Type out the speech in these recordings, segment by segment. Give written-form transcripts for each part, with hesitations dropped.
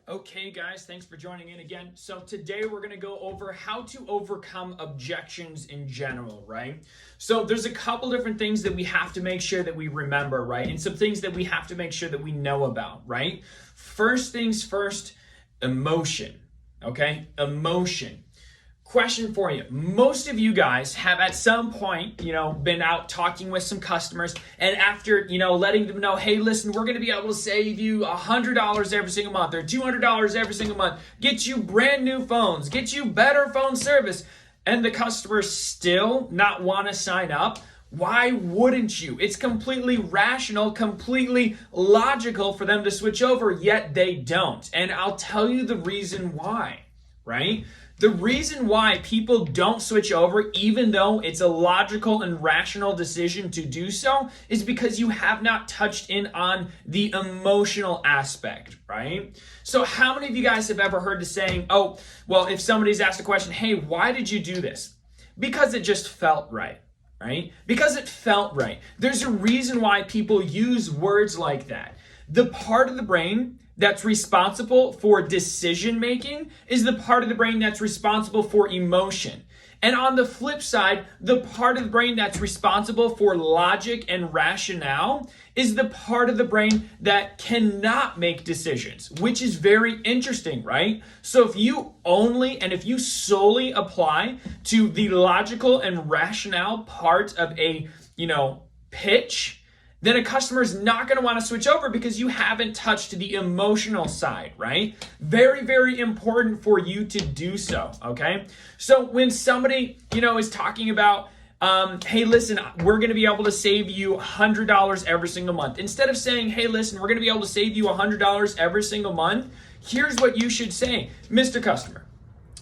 Okay guys, thanks for joining in again. So today we're going to go over how to overcome objections in general, right? So there's a couple different things that we have to make sure that we remember, right? And some things that we have to make sure that we know about, right? First things first, emotion, okay? Emotion. Question for you. Most of you guys have at some point, been out talking with some customers, and after, letting them know, hey, listen, we're going to be able to save you $100 every single month or $200 every single month, get you brand new phones, get you better phone service, and the customers still not want to sign up. Why wouldn't you? It's completely rational, completely logical for them to switch over, yet they don't. And I'll tell you the reason why, right? The reason why people don't switch over, even though it's a logical and rational decision to do so, is because you have not touched in on the emotional aspect, right? So how many of you guys have ever heard the saying, oh, well, if somebody's asked a question, hey, why did you do this? Because it just felt right, right? Because it felt right. There's a reason why people use words like that. The part of the brain that's responsible for decision making is the part of the brain that's responsible for emotion. And on the flip side, the part of the brain that's responsible for logic and rationale is the part of the brain that cannot make decisions, which is very interesting, right? So if you solely apply to the logical and rationale part of a, pitch, then a customer is not going to want to switch over because you haven't touched the emotional side, right? Very, very important for you to do so, okay? So when somebody, is talking about, hey, listen, we're going to be able to save you $100 every single month. Instead of saying, hey, listen, we're going to be able to save you $100 every single month, here's what you should say, Mr. Customer,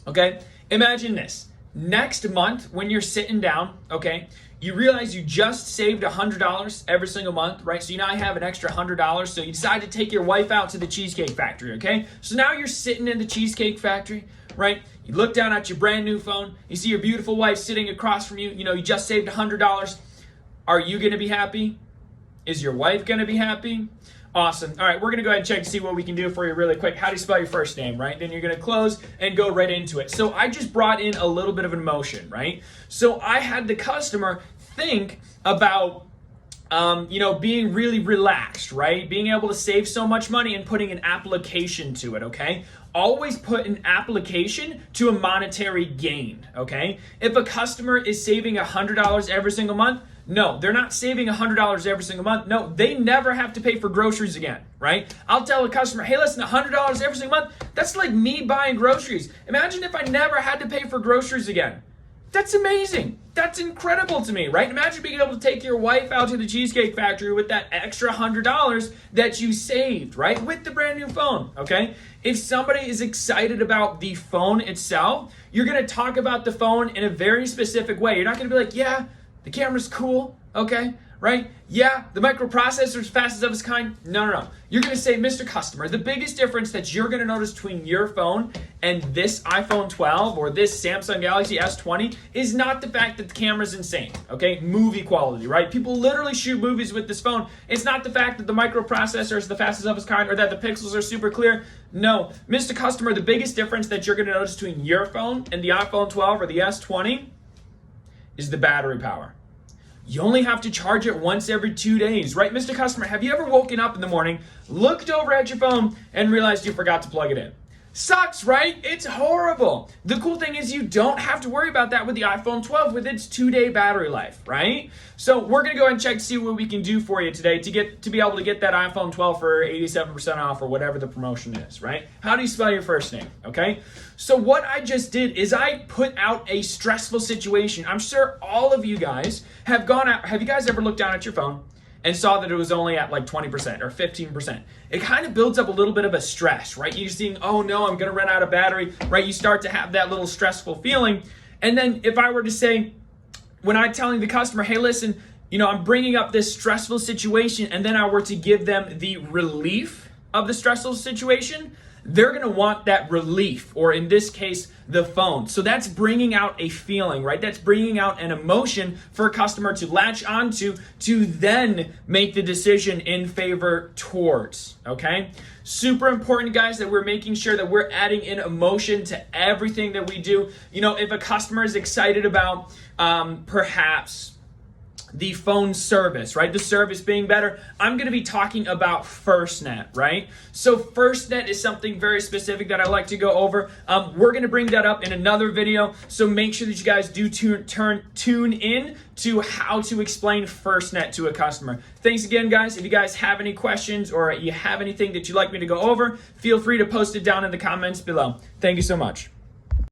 okay? Imagine this. Next month, when you're sitting down, okay, you realize you just saved $100 every single month, right? So you now have an extra $100. So you decide to take your wife out to the Cheesecake Factory, okay? So now you're sitting in the Cheesecake Factory, right? You look down at your brand new phone. You see your beautiful wife sitting across from you. You just saved $100. Are you going to be happy? Is your wife going to be happy? Awesome. All right, we're going to go ahead and check and see what we can do for you really quick. How do you spell your first name, right? Then you're going to close and go right into it. So I just brought in a little bit of emotion, right? So I had the customer think about, being really relaxed, right? Being able to save so much money and putting an application to it, okay? Always put an application to a monetary gain, okay? If a customer is saving $100 every single month, no, they're not saving $100 every single month. No, they never have to pay for groceries again, right? I'll tell a customer, hey, listen, $100 every single month, that's like me buying groceries. Imagine if I never had to pay for groceries again. That's amazing. That's incredible to me, right? Imagine being able to take your wife out to the Cheesecake Factory with that extra $100 that you saved, right? With the brand new phone, okay? If somebody is excited about the phone itself, you're going to talk about the phone in a very specific way. You're not going to be like, yeah, the camera's cool, okay, right? Yeah, the microprocessor is fastest of its kind. No. You're going to say, Mr. Customer, the biggest difference that you're going to notice between your phone and this iPhone 12 or this Samsung Galaxy S20 is not the fact that the camera's insane, okay? Movie quality, right? People literally shoot movies with this phone. It's not the fact that the microprocessor is the fastest of its kind or that the pixels are super clear. No, Mr. Customer, the biggest difference that you're going to notice between your phone and the iPhone 12 or the S20 is the battery power. You only have to charge it once every 2 days, right? Mr. Customer, have you ever woken up in the morning, looked over at your phone, and realized you forgot to plug it in? Sucks, right? It's horrible. The cool thing is you don't have to worry about that with the iPhone 12 with its 2-day battery life, right? So we're going to go ahead and check to see what we can do for you today to be able to get that iPhone 12 for 87% off or whatever the promotion is, right? How do you spell your first name, okay? So what I just did is I put out a stressful situation. I'm sure all of you guys have gone out. Have you guys ever looked down at your phone and saw that it was only at like 20% or 15%? It kind of builds up a little bit of a stress, right? You're seeing, oh no, I'm gonna run out of battery, right? You start to have that little stressful feeling. And then if I were to say, when I'm telling the customer, hey, listen, I'm bringing up this stressful situation, and then I were to give them the relief of the stressful situation, they're going to want that relief, or in this case, the phone. So that's bringing out a feeling, right? That's bringing out an emotion for a customer to latch onto to then make the decision in favor towards, okay? Super important, guys, that we're making sure that we're adding in emotion to everything that we do. You know, if a customer is excited about perhaps the phone service, right? The service being better. I'm going to be talking about FirstNet, right? So FirstNet is something very specific that I like to go over. We're going to bring that up in another video. So make sure that you guys do tune in to how to explain FirstNet to a customer. Thanks again, guys. If you guys have any questions or you have anything that you'd like me to go over, feel free to post it down in the comments below. Thank you so much.